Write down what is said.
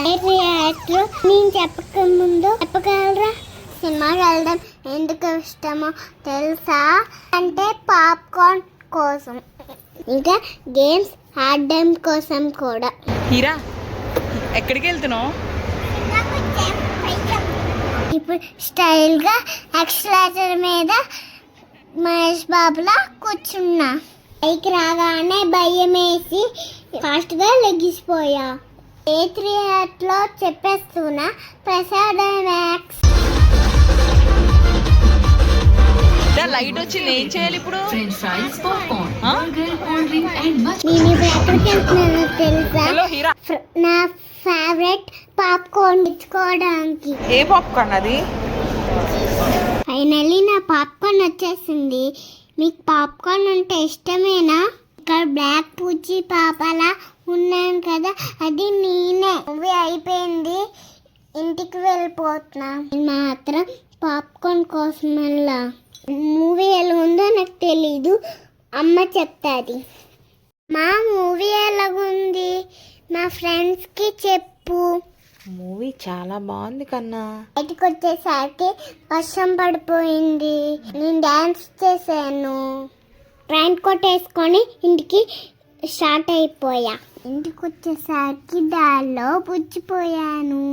నేను చెప్పక ముందు చెప్పగలరా? సినిమాకి వెళ్దాం ఎందుకు ఇష్టమో తెలుసా? అంటే పాప్కార్న్ కోసం, ఇంకా గేమ్స్ ఆడడం కోసం కూడా. హీరా, ఎక్కడికి వెళ్తున్నావు? ఇప్పుడు స్టైల్గా ఎక్స్లేటర్ మీద మహేష్ బాబులా కూర్చున్నా. పైకి రాగానే భయం వేసి ఫాస్ట్గా లెగిసిపోయా. A3 చెప్పేస్తున్నా, ప్రసాదం మ్యాక్స్. లైట్ వచ్చింది, ఏం చేయాలి ఇప్పుడు? నేను ఇప్పుడు ఎక్కడికి వెళ్తున్నానో తెలుసా? నా ఫేవరెట్ పాప్కార్న్ తెచ్చుకోవడానికి. ఏ పాప్కార్న్ అది? ఫైనల్లీ నా పాప్కార్న్ వచ్చేసింది. మీకు పాప్కార్న్ అంటే ఇష్టమేనా? ఇక్కడ బ్లాక్ పూచి పాపలా ఉన్నాను కదా, అది నేనే. మూవీ అయిపోయింది, ఇంటికి వెళ్ళిపోతున్నా. నేను మాత్రం పాప్కార్న్ కోసం వెళ్ళా. మూవీ ఎలా ఉందో నాకు తెలీదు, అమ్మ చెప్తాది. మా మూవీ ఎలాగుంది మా ఫ్రెండ్స్కి చెప్పు. మూవీ చాలా బాగుంది కన్నా. బయటకు వచ్చేసరికి వర్షం పడిపోయింది. నేను డాన్స్ చేశాను. ట్రైన్ కోట్ వేసుకొని ఇంటికి స్టార్ట్ అయిపోయా. ఇంటికి వచ్చేసరికి దారిలో పుచ్చిపోయాను.